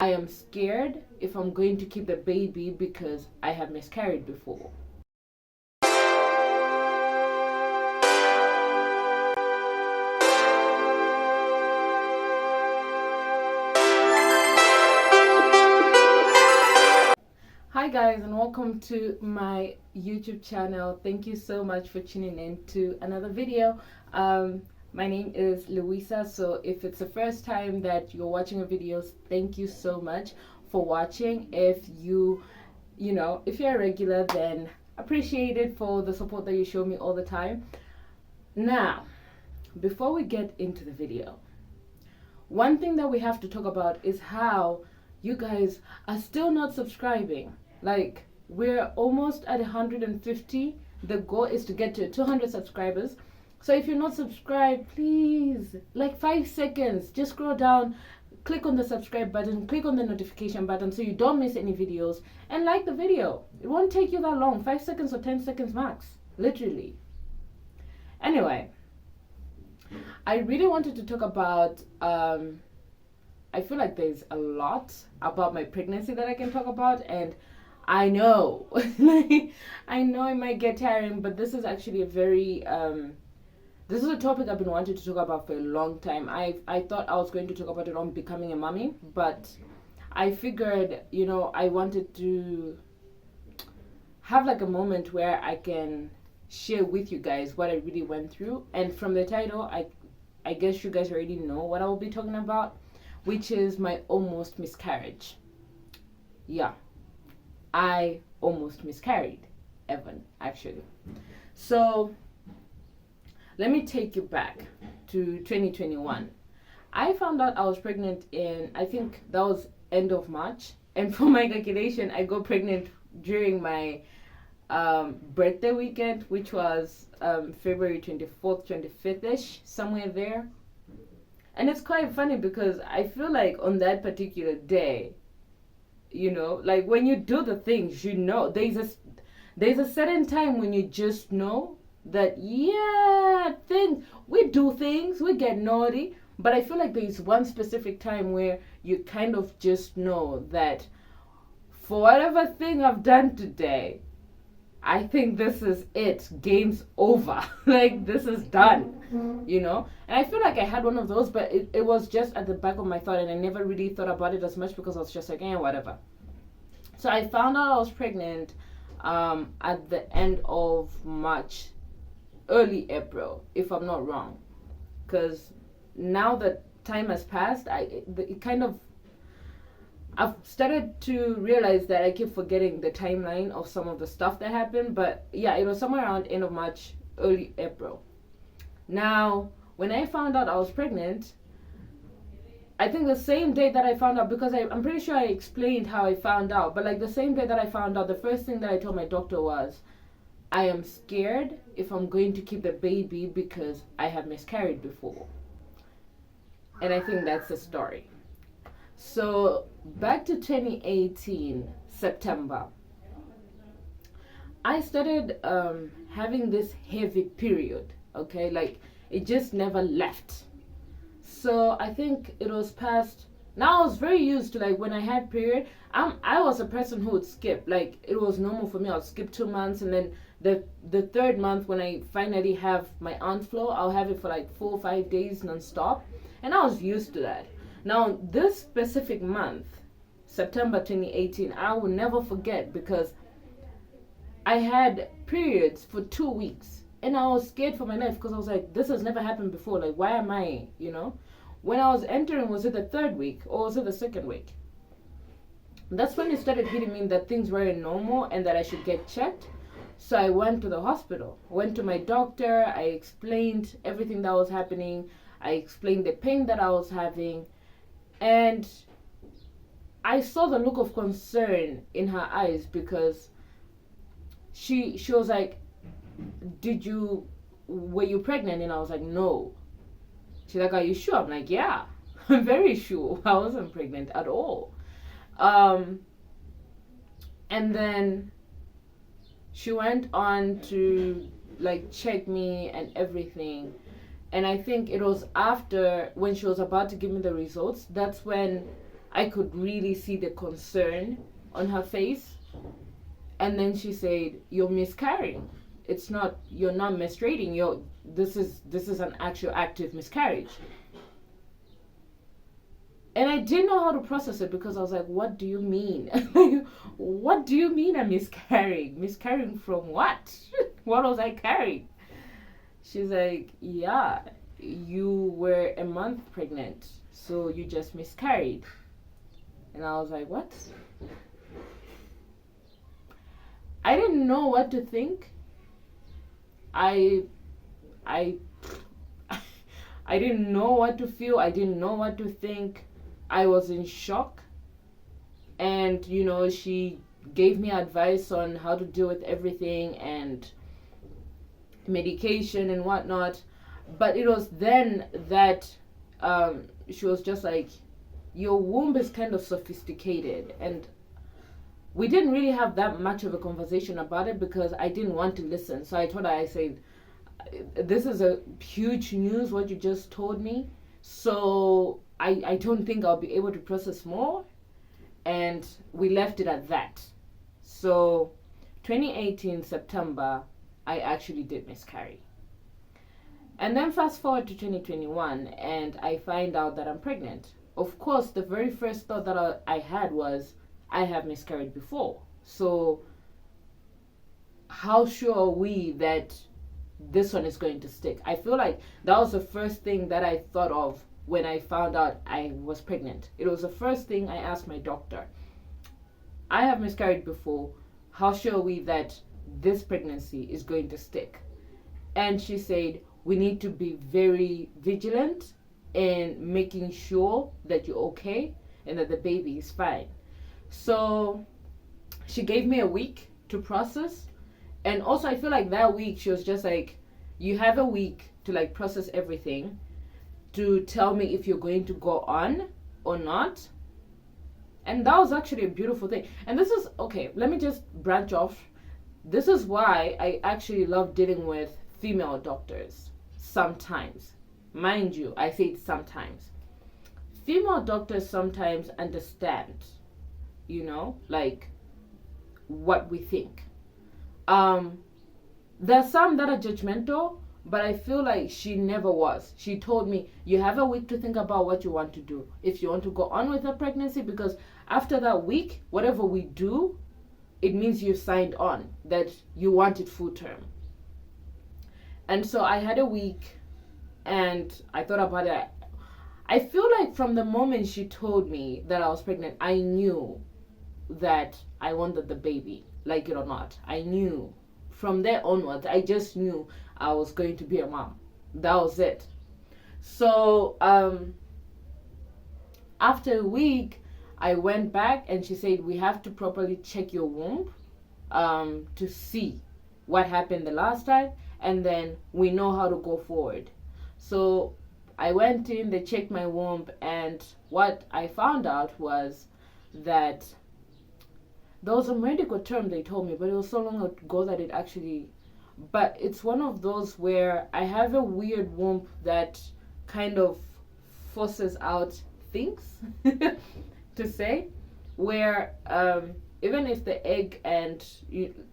I am scared if I'm going to keep the baby because I have miscarried before. Hi guys, and welcome to my YouTube channel. Thank you so much for tuning in to another video. My name is Louisa, so if it's the first time that you're watching a video, thank you so much for watching. If you're a regular, then appreciate it for the support that you show me all the time. Now, before we get into the video, one thing that we have to talk about is how you guys are still not subscribing. Like, we're almost at 150. The goal is to get to 200 subscribers. So if you're not subscribed, please, like 5 seconds, just scroll down, click on the subscribe button, click on the notification button so you don't miss any videos, and like the video. It won't take you that long, 5 seconds or 10 seconds max, literally. Anyway, I really wanted to talk about I feel like there's a lot about my pregnancy that I can talk about, and I know I know it might get tiring, but this is actually a very this is a topic I've been wanting to talk about for a long time. I thought I was going to talk about it on becoming a mommy, but I figured, I wanted to have like a moment where I can share with you guys what I really went through. And from the title, I guess you guys already know what I will be talking about, which is my almost miscarriage. Yeah, I almost miscarried, Evan, actually. So let me take you back to 2021. I found out I was pregnant in, I think that was end of March. And for my calculation, I got pregnant during my birthday weekend, which was February 24th, 25th-ish, somewhere there. And it's quite funny because I feel like on that particular day, like when you do the things, there's a certain time when you just know that, we do things, we get naughty, but I feel like there's one specific time where you kind of just know that for whatever thing I've done today, I think this is it. Game's over. Like, this is done. And I feel like I had one of those, but it was just at the back of my thought, and I never really thought about it as much because I was just like, whatever. So I found out I was pregnant at the end of March, early April, if I'm not wrong. Because now that time has passed, I've started to realize that I keep forgetting the timeline of some of the stuff that happened. But yeah, it was somewhere around end of March, early April. Now, when I found out I was pregnant, I think the same day that I found out, because I'm pretty sure I explained how I found out, but like the same day that I found out, the first thing that I told my doctor was, I am scared if I'm going to keep the baby because I have miscarried before. And I think that's the story. So back to 2018, September, I started having this heavy period, okay? Like, it just never left. So I think it was past, now I was very used to, like, when I had period, I was a person who would skip. Like, it was normal for me. I'll skip 2 months, and then the third month, when I finally have my aunt flow, I'll have it for like 4 or 5 days non-stop. And I was used to that. Now, this specific month, September 2018, I will never forget because I had periods for 2 weeks. And I was scared for my life because I was like, this has never happened before. Like, why am I, When I was entering, was it the 3rd week or was it the 2nd week? That's when it started hitting me that things weren't normal and that I should get checked. So I went to the hospital, went to my doctor. I explained everything that was happening. I explained the pain that I was having. And I saw the look of concern in her eyes because she was like, were you pregnant? And I was like, no. She's like, are you sure? I'm like, yeah, I'm very sure. I wasn't pregnant at all. And then she went on to like check me and everything. And I think it was after, when she was about to give me the results, that's when I could really see the concern on her face. And then she said, "You're miscarrying. It's not, you're not menstruating. This is an actual active miscarriage." And I didn't know how to process it because I was like, "What do you mean? What do you mean I'm miscarrying? Miscarrying from what? What was I carrying?" She's like, "Yeah, you were a month pregnant, so you just miscarried." And I was like, "What?" I didn't know what to think. I I I didn't know what to feel. I didn't know what to think. I was in shock. And she gave me advice on how to deal with everything and medication and whatnot. But it was then that she was just like, "Your womb is kind of sophisticated." And we didn't really have that much of a conversation about it because I didn't want to listen. So I told her, I said, "This is a huge news, what you just told me. So I don't think I'll be able to process more." And we left it at that. So 2018 September, I actually did miscarry. And then fast forward to 2021, and I find out that I'm pregnant. Of course, the very first thought that I had was, I have miscarried before. So how sure are we that this one is going to stick? I feel like that was the first thing that I thought of when I found out I was pregnant. It was the first thing I asked my doctor. I have miscarried before. How sure are we that this pregnancy is going to stick? And she said, "We need to be very vigilant in making sure that you're okay and that the baby is fine." So she gave me a week to process. And also I feel like that week she was just like, "You have a week to like process everything, to tell me if you're going to go on or not." And that was actually a beautiful thing. And this is, okay, let me just branch off. This is why I actually love dealing with female doctors sometimes. Mind you, I say it sometimes. Female doctors sometimes understand, like what we think. There's some that are judgmental, but I feel like she never was. She told me, "You have a week to think about what you want to do. If you want to go on with a pregnancy, because after that week, whatever we do, it means you signed on, that you want it full term." And so I had a week and I thought about it. I feel like from the moment she told me that I was pregnant, I knew that I wanted the baby, like it or not. I knew. From there onwards, I just knew I was going to be a mom. That was it. So after a week, I went back and she said, "We have to properly check your womb to see what happened the last time, and then we know how to go forward." So I went in, they checked my womb, and what I found out was that there was a medical term they told me, but it was so long ago that it actually, but it's one of those where I have a weird womb that kind of forces out things to say, where even if the egg and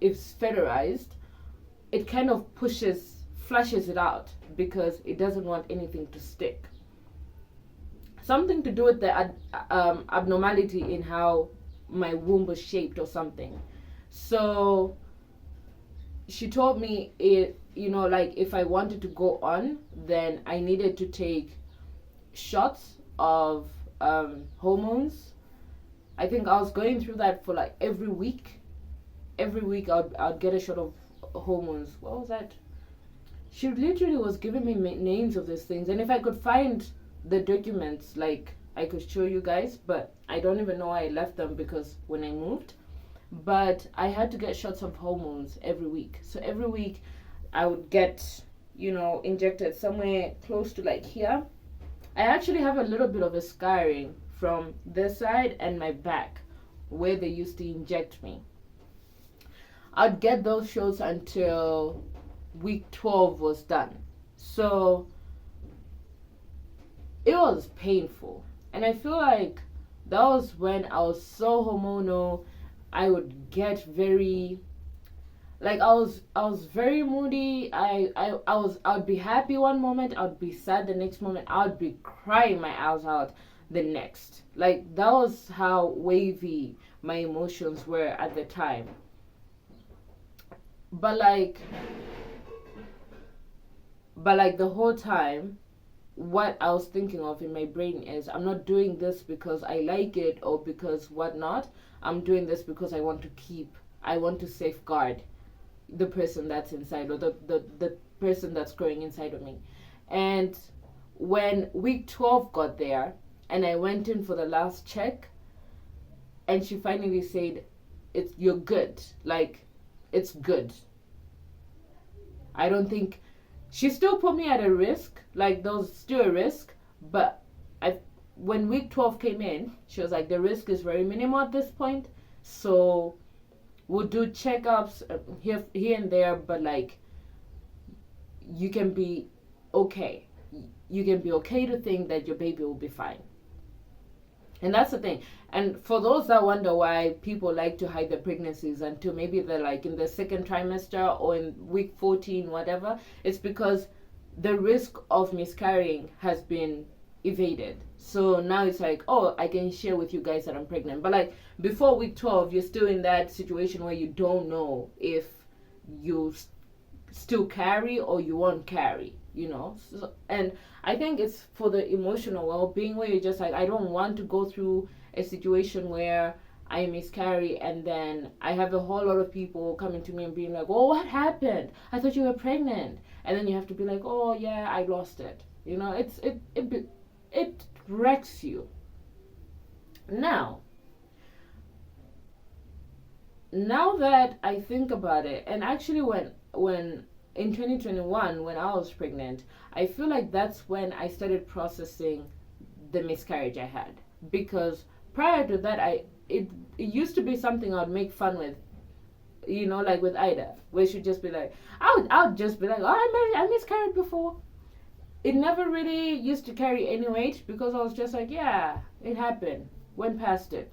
is fertilized, it kind of flushes it out because it doesn't want anything to stick. Something to do with the abnormality in how my womb was shaped or something. So she told me, like if I wanted to go on, then I needed to take shots of hormones. I think I was going through that for like every week. Every week I'd get a shot of hormones. What was that? She literally was giving me names of these things, and if I could find the documents, like I could show you guys, but I don't even know why I left them because when I moved. But I had to get shots of hormones every week. So every week I would get, injected somewhere close to like here. I actually have a little bit of a scarring from this side and my back where they used to inject me. I'd get those shots until week 12 was done. So it was painful. And I feel like That was when I was so hormonal. I would get very, like, I was very moody. I would be happy one moment, I would be sad the next moment, I would be crying my eyes out the next. Like, that was how wavy my emotions were at the time. But like, the whole time, what I was thinking of in my brain is, I'm not doing this because I like it or because whatnot. I'm doing this because I want to safeguard the person that's inside, or the person that's growing inside of me. And when week 12 got there and I went in for the last check, and she finally said, you're good. Like, it's good. I don't think she still put me at a risk. Like, there was still a risk, but when week 12 came in, she was like, the risk is very minimal at this point. So we'll do checkups here and there, but like, you can be okay. You can be okay to think that your baby will be fine. And that's the thing. And for those that wonder why people like to hide their pregnancies until maybe they're like in the second trimester or in week 14, whatever, it's because the risk of miscarrying has been evaded. So now it's like, oh, I can share with you guys that I'm pregnant. But like, before week 12, you're still in that situation where you don't know if you still carry or you won't carry, So, and I think it's for the emotional well-being, where you're just like, I don't want to go through a situation where I miscarry and then I have a whole lot of people coming to me and being like, oh, what happened? I thought you were pregnant. And then you have to be like, oh yeah, I lost it. It wrecks you. Now that I think about it, and actually when in 2021, when I was pregnant, I feel like that's when I started processing the miscarriage I had. Because prior to that, it used to be something I'd make fun with, like with Ida, where she'd just be like, I would just be like, oh, I miscarried before. It never really used to carry any weight because I was just like, yeah, it happened, went past it,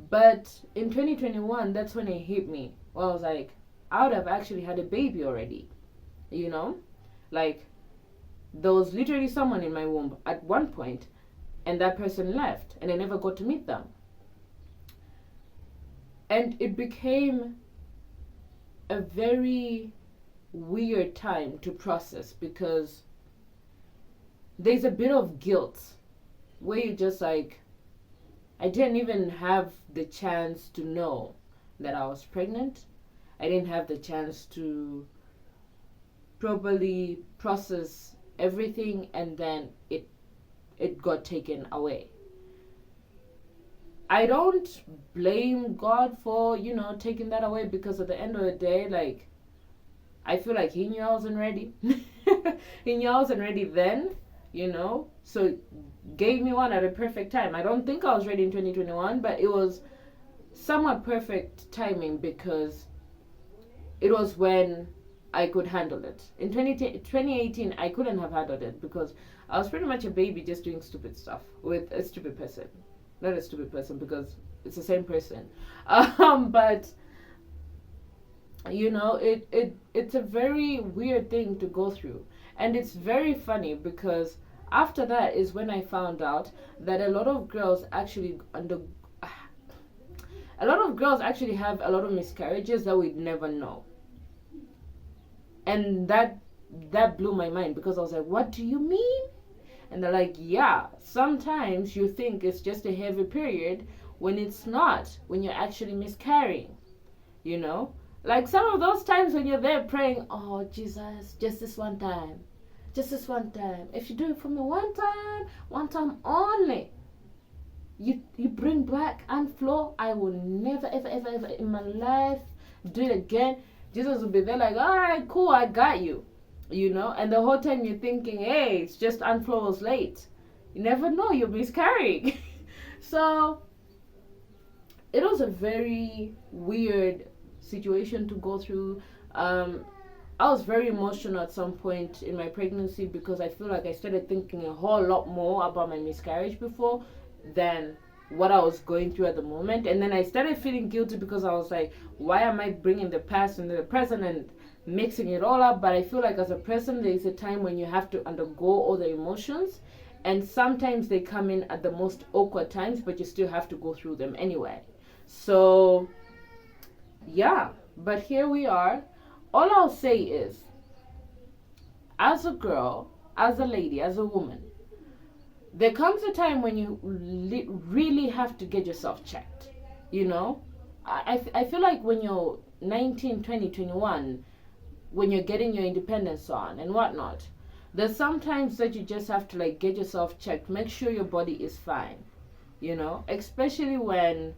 But in 2021, that's when it hit me. Well, I was like, I would have actually had a baby already, Like, there was literally someone in my womb at one point, and that person left, and I never got to meet them. And it became a very weird time to process, because there's a bit of guilt where you're just like, I didn't even have the chance to know that I was pregnant. I didn't have the chance to properly process everything, and then it got taken away. I don't blame God for, taking that away, because at the end of the day, like, I feel like he knew I wasn't ready. He knew I wasn't ready then, so gave me one at a perfect time. I don't think I was ready in 2021, but it was somewhat perfect timing, because it was when I could handle it. In 2018, I couldn't have handled it because I was pretty much a baby just doing stupid stuff with a stupid person. Not a stupid person, because it's the same person. But it's a very weird thing to go through. And it's very funny, because after that is when I found out that a lot of girls actually have a lot of miscarriages that we'd never know. And that blew my mind, because I was like, what do you mean? And they're like, yeah, sometimes you think it's just a heavy period when it's not, when you're actually miscarrying, Like some of those times when you're there praying, oh, Jesus, just this one time. Just this one time. If you do it for me one time only, you bring back and flow, I will never, ever, ever, ever in my life do it again. Jesus will be there like, all right, cool, I got you. And the whole time you're thinking, hey, it's just unflow was late. You never know, you'll be miscarrying. So it was a very weird situation to go through. I was very emotional at some point in my pregnancy, because I feel like I started thinking a whole lot more about my miscarriage before than what I was going through at the moment. And then I started feeling guilty because I was like, why am I bringing the past into the present and mixing it all up? But I feel like as a person, there is a time when you have to undergo all the emotions, and sometimes they come in at the most awkward times, but you still have to go through them anyway. So yeah, but here we are. All I'll say is, as a girl, as a lady, as a woman, there comes a time when you really have to get yourself checked. You know, I feel like when you're 19, 20, 21, when you're getting your independence on and whatnot, there's sometimes that you just have to like get yourself checked, make sure your body is fine, you know, especially when,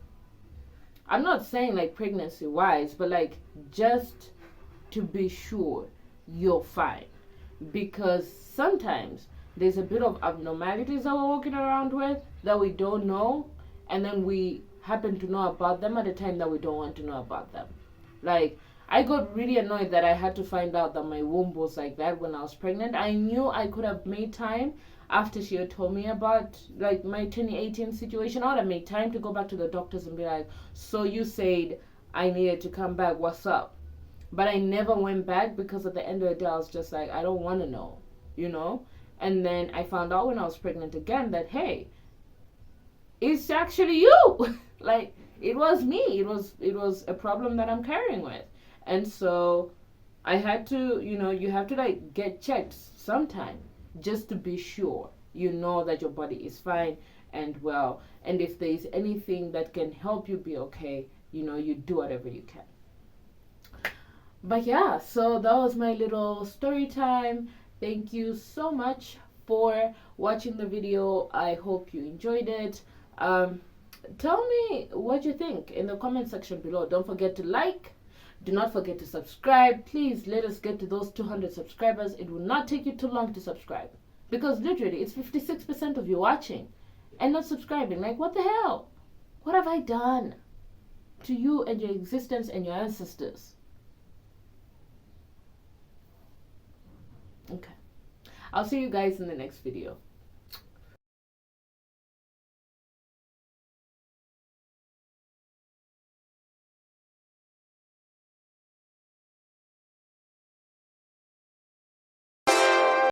I'm not saying like pregnancy wise, but like just to be sure you're fine, because sometimes there's a bit of abnormalities that we're walking around with that we don't know, and then we happen to know about them at a time that we don't want to know about them. Like, I got really annoyed that I had to find out that my womb was like that when I was pregnant. I knew I could have made time after she had told me about like my 2018 situation. I would have made time to go back to the doctors and be like, so you said I needed to come back, what's up? But I never went back because at the end of the day I was just like, I don't want to know, you know? And then I found out when I was pregnant again that, hey, it's actually you. Like, it was me. It was a problem that I'm carrying with. And so I had to, you know, you have to like get checked sometime just to be sure you know that your body is fine and well. And if there is anything that can help you be okay, you know, you do whatever you can. But yeah, so that was my little story time. Thank you so much for watching the video. I hope you enjoyed it. Tell me what you think in the comment section below. Don't forget to like. Do not forget to subscribe. Please let us get to those 200 subscribers. It will not take you too long to subscribe, because literally it's 56% of you watching and not subscribing. Like, what the hell? What have I done to you and your existence and your ancestors? Okay. I'll see you guys in the next video.